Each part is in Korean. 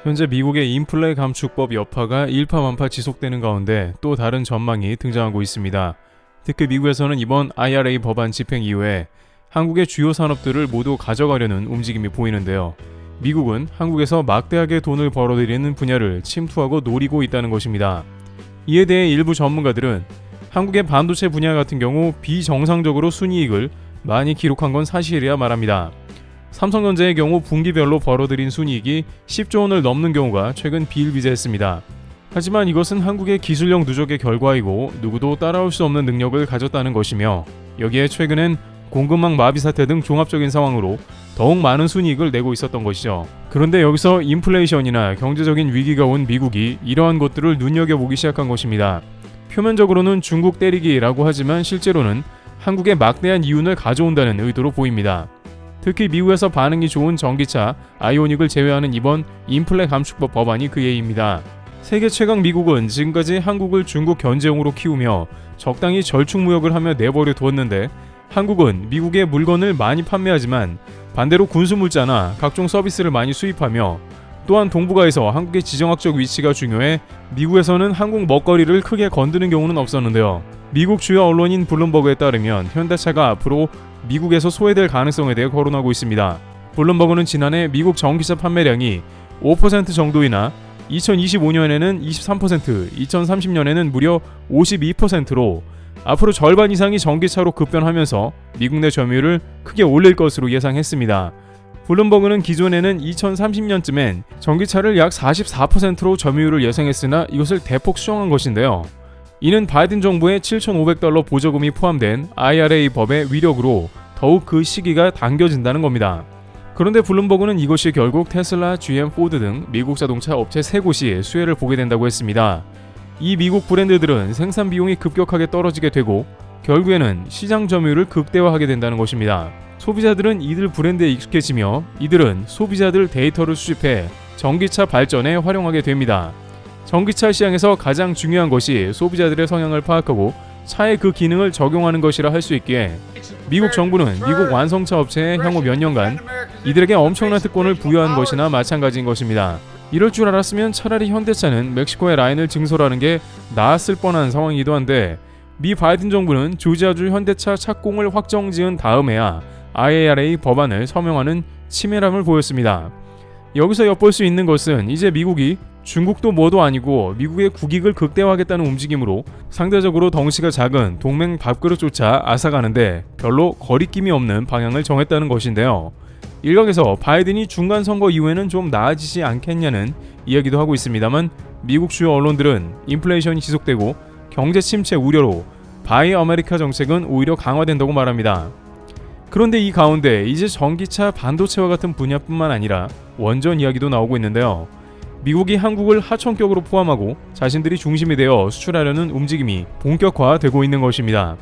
현재 미국의 인플레 감축법 여파가 일파만파 지속되는 가운데 또 다른 전망이 등장하고 있습니다. 특히 미국에서는 이번 IRA 법안 집행 이후에 한국의 주요 산업들을 모두 가져가려는 움직임이 보이는데요. 미국은 한국에서 막대하게 돈을 벌어들이는 분야를 침투하고 노리고 있다는 것입니다. 이에 대해 일부 전문가들은 한국의 반도체 분야 같은 경우 비정상적으로 순이익을 많이 기록한 건 사실이라 말합니다. 삼성전자의 경우 분기별로 벌어들인 순이익이 10조 원을 넘는 경우가 최근 비일비재했습니다. 하지만 이것은 한국의 기술력 누적의 결과이고 누구도 따라올 수 없는 능력을 가졌다는 것이며, 여기에 최근엔 공급망 마비 사태 등 종합적인 상황으로 더욱 많은 순이익을 내고 있었던 것이죠. 그런데 여기서 인플레이션이나 경제적인 위기가 온 미국이 이러한 것들을 눈여겨보기 시작한 것입니다. 표면적으로는 중국 때리기라고 하지만 실제로는 한국에 막대한 이윤을 가져온다는 의도로 보입니다. 특히 미국에서 반응이 좋은 전기차 아이오닉을 제외하는 이번 인플레 감축법 법안이 그 예입니다. 세계 최강 미국은 지금까지 한국을 중국 견제용으로 키우며 적당히 절충무역을 하며 내버려 두었는데, 한국은 미국의 물건을 많이 판매하지만 반대로 군수물자나 각종 서비스를 많이 수입하며, 또한 동북아에서 한국의 지정학적 위치가 중요해 미국에서는 한국 먹거리를 크게 건드는 경우는 없었는데요. 미국 주요 언론인 블룸버그에 따르면 현대차가 앞으로 미국에서 소외될 가능성에 대해 거론하고 있습니다. 블룸버그는 지난해 미국 전기차 판매량이 5% 정도이나 2025년에는 23%, 2030년에는 무려 52%로 앞으로 절반 이상이 전기차로 급변하면서 미국 내 점유율을 크게 올릴 것으로 예상했습니다. 블룸버그는 기존에는 2030년쯤엔 전기차를 약 44%로 점유율을 예상했으나 이것을 대폭 수정한 것인데요. 이는 바이든 정부의 $7,500 보조금이 포함된 IRA 법의 위력으로 더욱 그 시기가 당겨진다는 겁니다. 그런데 블룸버그는 이것이 결국 테슬라, GM, 포드 등 미국 자동차 업체 3곳이 수혜를 보게 된다고 했습니다. 이 미국 브랜드들은 생산 비용이 급격하게 떨어지게 되고 결국에는 시장 점유율을 극대화하게 된다는 것입니다. 소비자들은 이들 브랜드에 익숙해지며 이들은 소비자들 데이터를 수집해 전기차 발전에 활용하게 됩니다. 전기차 시장에서 가장 중요한 것이 소비자들의 성향을 파악하고 차의 그 기능을 적용하는 것이라 할 수 있기에 미국 정부는 미국 완성차 업체에 향후 몇 년간 이들에게 엄청난 특권을 부여한 것이나 마찬가지인 것입니다. 이럴 줄 알았으면 차라리 현대차는 멕시코의 라인을 증설하는 게 나았을 뻔한 상황이기도 한데, 미 바이든 정부는 조지아주 현대차 착공을 확정지은 다음에야 IRA 법안을 서명하는 치밀함을 보였습니다. 여기서 엿볼 수 있는 것은 이제 미국이 중국도 뭐도 아니고 미국의 국익을 극대화하겠다는 움직임으로 상대적으로 덩치가 작은 동맹 밥그릇조차 앗아가는데 별로 거리낌이 없는 방향을 정했다는 것인데요. 일각에서 바이든이 중간 선거 이후에는 좀 나아지지 않겠냐는 이야기도 하고 있습니다만, 미국 주요 언론들은 인플레이션이 지속되고 경제 침체 우려로 바이 아메리카 정책은 오히려 강화된다고 말합니다. 그런데 이 가운데 이제 전기차, 반도체와 같은 분야뿐만 아니라 원전 이야기도 나오고 있는데요. 미국이 한국을 하청격으로 포함하고 자신들이 중심이 되어 수출하려는 움직임이 본격화되고 있는 것입니다.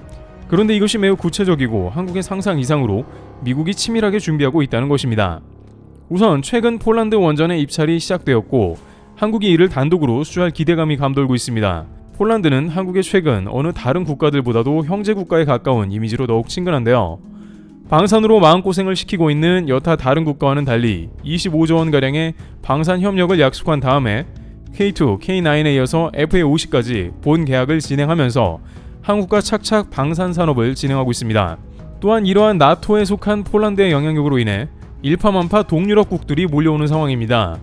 그런데 이것이 매우 구체적이고 한국의 상상 이상으로 미국이 치밀하게 준비하고 있다는 것입니다. 우선 최근 폴란드 원전의 입찰이 시작되었고 한국이 이를 단독으로 수주할 기대감이 감돌고 있습니다. 폴란드는 한국의 최근 어느 다른 국가들보다도 형제국가에 가까운 이미지로 더욱 친근한데요. 방산으로 마음고생을 시키고 있는 여타 다른 국가와는 달리 25조 원가량의 방산 협력을 약속한 다음에 K2, K9에 이어서 FA50까지 본 계약을 진행하면서 한국과 착착 방산 산업을 진행하고 있습니다. 또한 이러한 나토에 속한 폴란드의 영향력으로 인해 일파만파 동유럽국들이 몰려오는 상황입니다.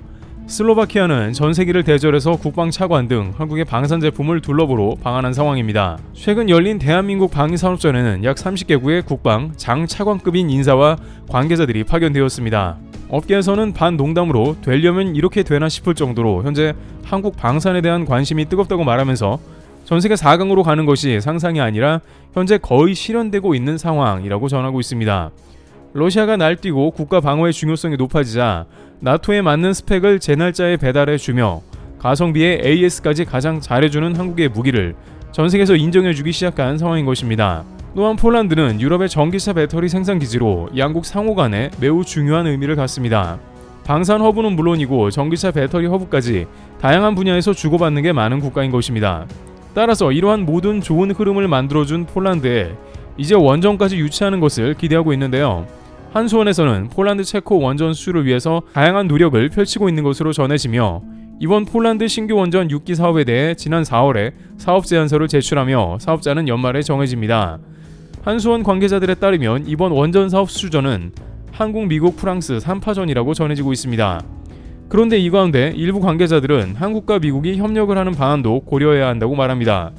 슬로바키아는 전 세계를 대절해서 국방 차관 등 한국의 방산 제품을 둘러보러 방한한 상황입니다. 최근 열린 대한민국 방위산업전에는 약 30개국의 국방, 장차관급인 인사와 관계자들이 파견되었습니다. 업계에서는 반농담으로 되려면 이렇게 되나 싶을 정도로 현재 한국 방산에 대한 관심이 뜨겁다고 말하면서 전세계 4강으로 가는 것이 상상이 아니라 현재 거의 실현되고 있는 상황이라고 전하고 있습니다. 러시아가 날뛰고 국가 방어의 중요성이 높아지자 나토에 맞는 스펙을 제 날짜에 배달해주며 가성비의 AS까지 가장 잘해주는 한국의 무기를 전세계에서 인정해주기 시작한 상황인 것입니다. 또한 폴란드는 유럽의 전기차 배터리 생산기지로 양국 상호 간에 매우 중요한 의미를 갖습니다. 방산 허브는 물론이고 전기차 배터리 허브까지 다양한 분야에서 주고받는 게 많은 국가인 것입니다. 따라서 이러한 모든 좋은 흐름을 만들어준 폴란드에 이제 원전까지 유치하는 것을 기대하고 있는데요. 한수원에서는 폴란드 체코 원전 수주를 위해서 다양한 노력을 펼치고 있는 것으로 전해지며 이번 폴란드 신규 원전 6기 사업에 대해 지난 4월에 사업 제안서를 제출하며 사업자는 연말에 정해집니다. 한수원 관계자들에 따르면 이번 원전 사업 수주전은 한국, 미국, 프랑스 3파전이라고 전해지고 있습니다. 그런데 이 가운데 일부 관계자들은 한국과 미국이 협력을 하는 방안도 고려해야 한다고 말합니다.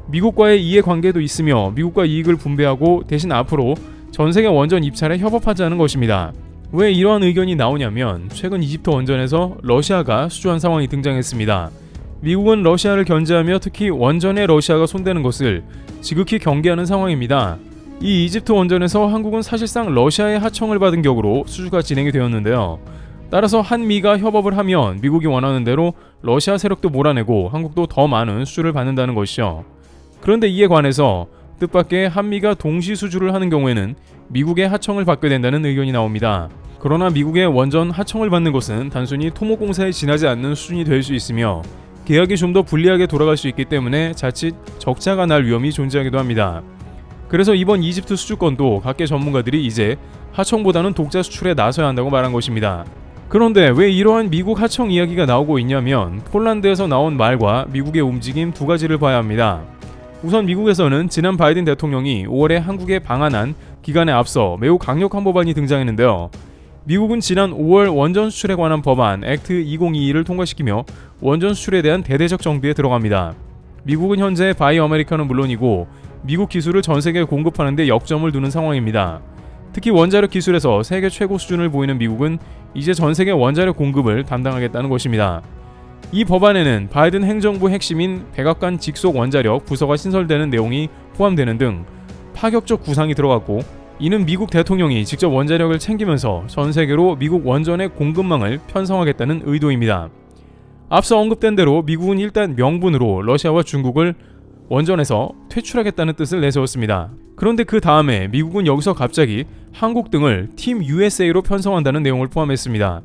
미국과의 이해관계도 있으며 미국과 이익을 분배하고 대신 앞으로 전세계 원전 입찰에 협업하자는 것입니다. 왜 이러한 의견이 나오냐면 최근 이집트 원전에서 러시아가 수주한 상황이 등장했습니다. 미국은 러시아를 견제하며 특히 원전에 러시아가 손대는 것을 지극히 경계하는 상황입니다. 이 이집트 원전에서 한국은 사실상 러시아의 하청을 받은 격으로 수주가 진행이 되었는데요. 따라서 한미가 협업을 하면 미국이 원하는 대로 러시아 세력도 몰아내고 한국도 더 많은 수주를 받는다는 것이죠. 그런데 이에 관해서 뜻밖의 한미가 동시 수주를 하는 경우에는 미국의 하청을 받게 된다는 의견이 나옵니다. 그러나 미국의 원전 하청을 받는 것은 단순히 토목공사에 지나지 않는 수준이 될 수 있으며 계약이 좀 더 불리하게 돌아갈 수 있기 때문에 자칫 적자가 날 위험이 존재하기도 합니다. 그래서 이번 이집트 수주권도 각계 전문가들이 이제 하청보다는 독자 수출에 나서야 한다고 말한 것입니다. 그런데 왜 이러한 미국 하청 이야기가 나오고 있냐면 폴란드에서 나온 말과 미국의 움직임 두 가지를 봐야 합니다. 우선 미국에서는 지난 바이든 대통령이 5월에 한국에 방한한 기간에 앞서 매우 강력한 법안이 등장했는데요. 미국은 지난 5월 원전 수출에 관한 법안 액트 2022를 통과시키며 원전 수출에 대한 대대적 정비에 들어갑니다. 미국은 현재 바이 아메리카는 물론이고 미국 기술을 전 세계에 공급하는 데 역점을 두는 상황입니다. 특히 원자력 기술에서 세계 최고 수준을 보이는 미국은 이제 전 세계 원자력 공급을 담당하겠다는 것입니다. 이 법안에는 바이든 행정부 핵심인 백악관 직속 원자력 부서가 신설되는 내용이 포함되는 등 파격적 구상이 들어갔고 이는 미국 대통령이 직접 원자력을 챙기면서 전 세계로 미국 원전의 공급망을 편성하겠다는 의도입니다. 앞서 언급된 대로 미국은 일단 명분으로 러시아와 중국을 원전에서 퇴출하겠다는 뜻을 내세웠습니다. 그런데 그 다음에 미국은 여기서 갑자기 한국 등을 팀 USA로 편성한다는 내용을 포함했습니다.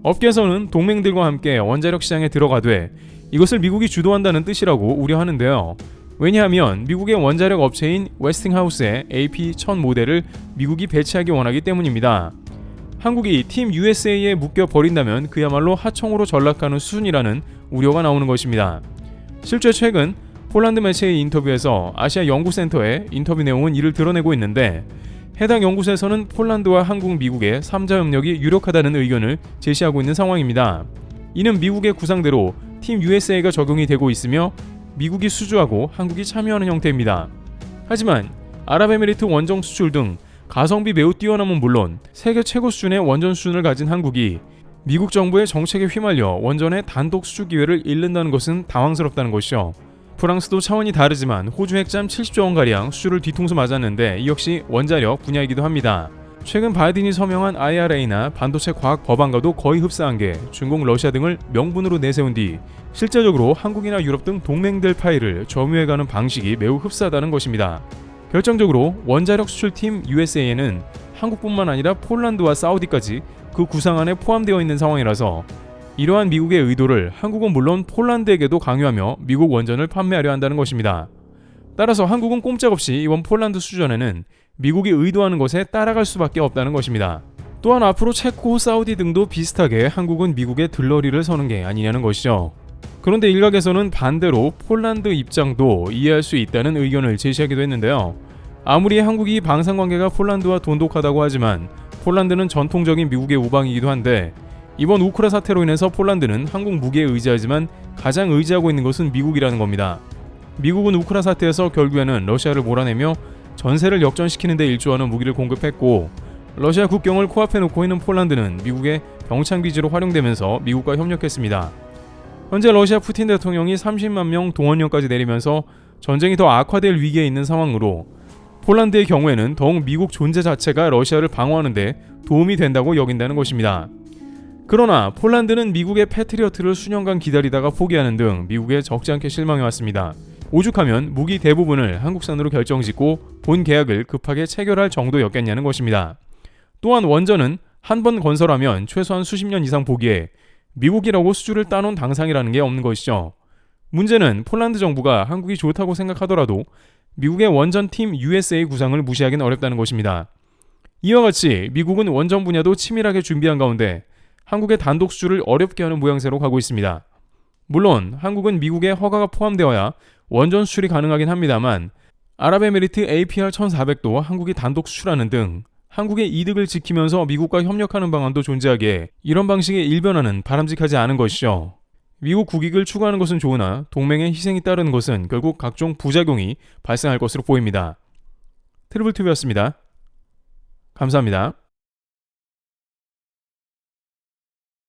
업계에서는 동맹들과 함께 원자력 시장에 들어가되 이것을 미국이 주도한다는 뜻이라고 우려하는데요. 왜냐하면 미국의 원자력 업체인 웨스팅하우스의 AP-1000 모델을 미국이 배치하기 원하기 때문입니다. 한국이 팀 USA에 묶여버린다면 그야말로 하청으로 전락하는 수준이라는 우려가 나오는 것입니다. 실제 최근 폴란드 매체의 인터뷰에서 아시아 연구센터의 인터뷰 내용은 이를 드러내고 있는데 해당 연구소에서는 폴란드와 한국, 미국의 3자 협력이 유력하다는 의견을 제시하고 있는 상황입니다. 이는 미국의 구상대로 팀 USA가 적용이 되고 있으며 미국이 수주하고 한국이 참여하는 형태입니다. 하지만 아랍에미리트 원정 수출 등 가성비 매우 뛰어남은 물론 세계 최고 수준의 원전 수준을 가진 한국이 미국 정부의 정책에 휘말려 원전의 단독 수주 기회를 잃는다는 것은 당황스럽다는 것이죠. 프랑스도 차원이 다르지만 호주 핵잠 70조 원가량 수주를 뒤통수 맞았는데 이 역시 원자력 분야이기도 합니다. 최근 바이든이 서명한 IRA나 반도체 과학 법안과도 거의 흡사한 게 중국, 러시아 등을 명분으로 내세운 뒤 실제적으로 한국이나 유럽 등 동맹들 파일을 점유해가는 방식이 매우 흡사하다는 것입니다. 결정적으로 원자력 수출팀 USA에는 한국뿐만 아니라 폴란드와 사우디까지 그 구상 안에 포함되어 있는 상황이라서 이러한 미국의 의도를 한국은 물론 폴란드에게도 강요하며 미국 원전을 판매하려 한다는 것입니다. 따라서 한국은 꼼짝없이 이번 폴란드 수주전에는 미국이 의도하는 것에 따라갈 수밖에 없다는 것입니다. 또한 앞으로 체코, 사우디 등도 비슷하게 한국은 미국의 들러리를 서는 게 아니냐는 것이죠. 그런데 일각에서는 반대로 폴란드 입장도 이해할 수 있다는 의견을 제시하기도 했는데요. 아무리 한국이 방산관계가 폴란드와 돈독하다고 하지만 폴란드는 전통적인 미국의 우방이기도 한데 이번 우크라 사태로 인해서 폴란드는 한국 무기에 의지하지만 가장 의지하고 있는 것은 미국이라는 겁니다. 미국은 우크라 사태에서 결국에는 러시아를 몰아내며 전세를 역전시키는 데 일조하는 무기를 공급했고 러시아 국경을 코앞에 놓고 있는 폴란드는 미국의 병창기지로 활용되면서 미국과 협력했습니다. 현재 러시아 푸틴 대통령이 30만 명 동원령까지 내리면서 전쟁이 더 악화될 위기에 있는 상황으로 폴란드의 경우에는 더욱 미국 존재 자체가 러시아를 방어하는 데 도움이 된다고 여긴다는 것입니다. 그러나 폴란드는 미국의 패트리어트를 수년간 기다리다가 포기하는 등 미국에 적지 않게 실망해왔습니다. 오죽하면 무기 대부분을 한국산으로 결정짓고 본 계약을 급하게 체결할 정도였겠냐는 것입니다. 또한 원전은 한 번 건설하면 최소한 수십 년 이상 보기에 미국이라고 수주를 따놓은 당상이라는 게 없는 것이죠. 문제는 폴란드 정부가 한국이 좋다고 생각하더라도 미국의 원전팀 USA 구상을 무시하기는 어렵다는 것입니다. 이와 같이 미국은 원전 분야도 치밀하게 준비한 가운데 한국의 단독 수주를 어렵게 하는 모양새로 가고 있습니다. 물론 한국은 미국의 허가가 포함되어야 원전 수출이 가능하긴 합니다만 아랍에미리트 APR-1400도 한국이 단독 수출하는 등 한국의 이득을 지키면서 미국과 협력하는 방안도 존재하기에 이런 방식의 일변화는 바람직하지 않은 것이죠. 미국 국익을 추구하는 것은 좋으나 동맹의 희생이 따르는 것은 결국 각종 부작용이 발생할 것으로 보입니다. 트리블TV였습니다. 감사합니다.